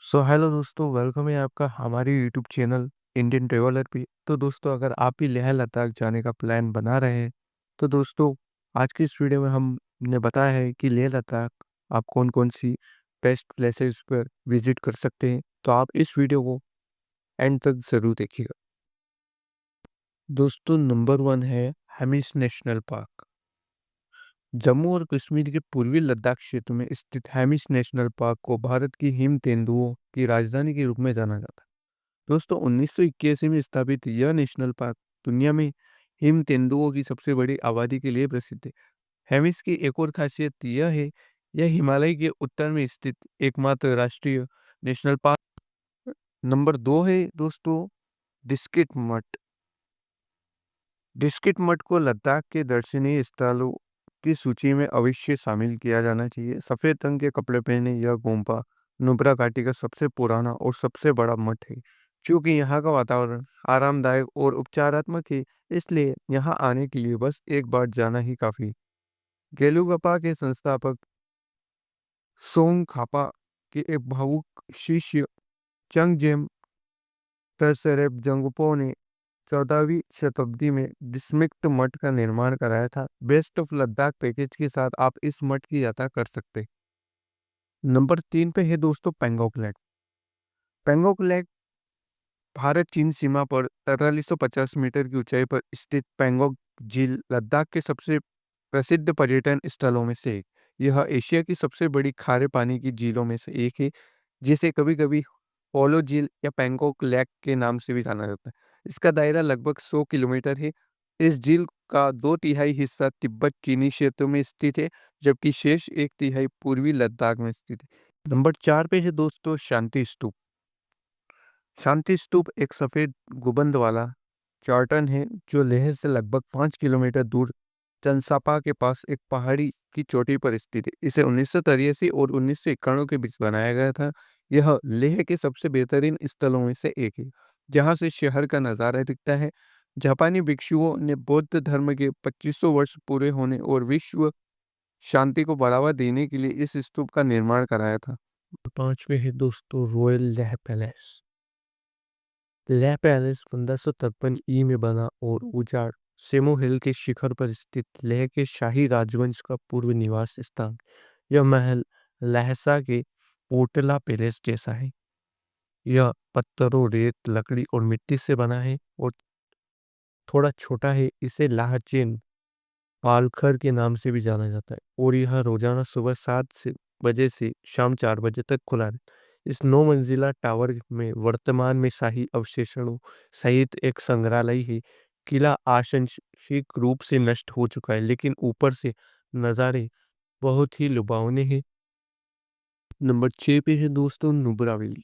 Hello दोस्तों, welcome है आपका हमारे यूट्यूब चैनल इंडियन ट्रेवलर पे। तो दोस्तों, अगर आप भी लेह लद्दाख जाने का प्लान बना रहे हैं तो दोस्तों, आज की इस वीडियो में हमने बताया है कि लेह लद्दाख आप कौन कौन सी बेस्ट प्लेसेस पर विजिट कर सकते हैं। तो आप इस वीडियो को एंड तक ज़रूर देखिएगा। दोस्तों, नंबर 1 है हेमिस नेशनल पार्क। जम्मू और कश्मीर के पूर्वी लद्दाख क्षेत्र में स्थित हेमिस नेशनल पार्क को भारत की हिम तेंदुओं की राजधानी के रूप में जाना जाता है। दोस्तों, 1981 में स्थापित यह नेशनल पार्क दुनिया में हिम तेंदुओं की सबसे बड़ी आबादी के लिए प्रसिद्ध है। हेमिस की एक और खासियत यह है, यह हिमालय के उत्तर में स्थित एकमात्र राष्ट्रीय नेशनल पार्क। नंबर 2 है दोस्तों, डिस्किट मठ। डिस्किट मठ को लद्दाख के दर्शनीय स्थलों की सूची में अवश्य शामिल किया जाना चाहिए। सफेद रंग के कपड़े पहने यह गोम्पा नुब्रा घाटी का सबसे पुराना और सबसे बड़ा मठ है। क्योंकि यहाँ का वातावरण आरामदायक और उपचारात्मक है, इसलिए यहाँ आने के लिए बस एक बार जाना ही काफी। गेलुगपा के संस्थापक सोंग खापा के एक भावुक शिष्य चंगजेम तसरेब जंगपो ने 14वीं शताब्दी में डिस्मिक्ट मठ का निर्माण कराया था। बेस्ट ऑफ लद्दाख पैकेज के साथ आप इस मठ की यात्रा कर सकते हैं। नंबर 3 पे है दोस्तों पेंगोंग लेक। पेंगोंग लेक भारत चीन सीमा पर 4350 मीटर की ऊंचाई पर स्थित पेंगोंग झील लद्दाख के सबसे प्रसिद्ध पर्यटन स्थलों में से एक। यह एशिया की सबसे बड़ी खारे पानी की झीलों में से एक है, जिसे कभी कभी पोलो झील या पैंगोंग लेक के नाम से भी जाना जाता है। इसका दायरा लगभग 100 किलोमीटर है। इस झील का 2/3 हिस्सा तिब्बत चीनी क्षेत्र में स्थित है, जबकि शेष 1/3 पूर्वी लद्दाख में स्थित है। नंबर 4 पे है दोस्तों शांति स्तूप। शांति स्तूप एक सफेद गुंबद वाला चार्टन है जो लेह से लगभग 5 किलोमीटर दूर चंसापा के पास एक पहाड़ी की चोटी पर स्थित है। इसे 1983 और 1991 के बीच बनाया गया था। यह लेह के सबसे बेहतरीन स्थलों में से एक है, जहां से शहर का नज़ारा दिखता है। जापानी भिक्षुओं ने बौद्ध धर्म के 2500 वर्ष पूरे होने और विश्व शांति को बढ़ावा देने के लिए इस स्तूप का निर्माण कराया था। 5वें है दोस्तों royal Leh palace. Leh palace 1553 ई में बना और उजाड़ सेमो हिल के शिखर पर स्थित लेह के शाही राजवंश का पूर्व निवास स्थान। यह महल लहसा के पोटला पैलेस जैसा है। यह पत्थरों, रेत, लकड़ी और मिट्टी से बना है और थोड़ा छोटा है। इसे लाहचेन पालखर के नाम से भी जाना जाता है और यह रोजाना सुबह 7 बजे से शाम 4 बजे तक खुला रहता है। इस 9 मंजिला टावर में वर्तमान में शाही अवशेषों सहित एक संग्रहालय है। किला आंशिक रूप से नष्ट हो चुका है, लेकिन ऊपर से नज़ारे बहुत ही लुभावने हैं। नंबर 6 पे है दोस्तों नुब्रा वैली।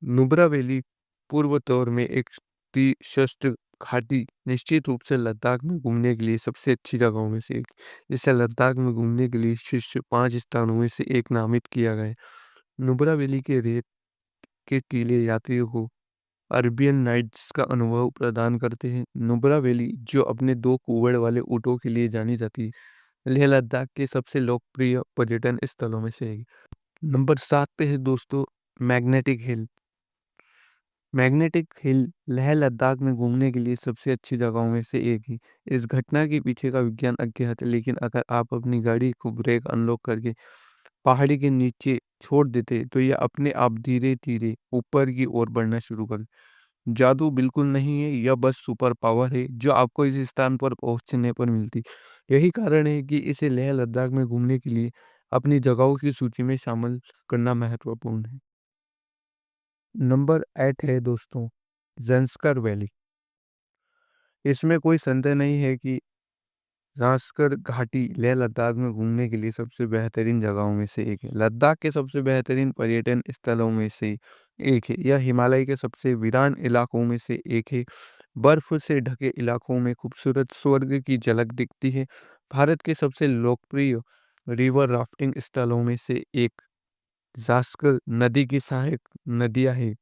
नुब्रा वैली पूर्व दौर में एक शस्त्र घाटी निश्चित रूप से लद्दाख में घूमने के लिए सबसे अच्छी जगहों में से एक। इसे लद्दाख में घूमने के लिए शीर्ष 5 स्थानों में से एक नामित किया गया है। नुब्रा वैली के रेत के टीले यात्रियों को अरबियन नाइट्स का अनुभव प्रदान करते हैं। नुब्रा वैली, जो अपने 2 कुएं वाले ऊँटों के लिए जानी जाती है, लेह लद्दाख के सबसे लोकप्रिय पर्यटन स्थलों में से एक। नंबर 7 पे है दोस्तों magnetic hill. Magnetic hill Leh Ladakh में घूमने के लिए सबसे अच्छी जगहों में से एक है। इस घटना के पीछे का विज्ञान अज्ञात है, लेकिन अगर आप अपनी गाड़ी को ब्रेक अनलॉक करके पहाड़ी के नीचे छोड़ देते तो यह अपने आप धीरे धीरे ऊपर की ओर बढ़ना शुरू कर। जादू बिल्कुल नहीं है, यह बस सुपर पावर है जो आपको इस स्थान पर पहुंचने पर मिलती। यही कारण है कि इसे लेह लद्दाख में घूमने के लिए अपनी जगहों की सूची में शामिल करना महत्वपूर्ण है। नंबर 8 है दोस्तों ज़ंस्कर वैली। इसमें कोई संदेह नहीं है कि ज़ंस्कर घाटी लेह लद्दाख में घूमने के लिए सबसे बेहतरीन जगहों में से एक है। लद्दाख के सबसे बेहतरीन पर्यटन स्थलों में से एक है। यह हिमालय के सबसे वीरान इलाकों में से एक है। बर्फ से ढके इलाकों में खूबसूरत स्वर्ग की झलक दिखती है। भारत के सबसे लोकप्रिय रिवर राफ्टिंग स्थलों में से एक ज़ास्कर नदी की सहायक नदियां हैं,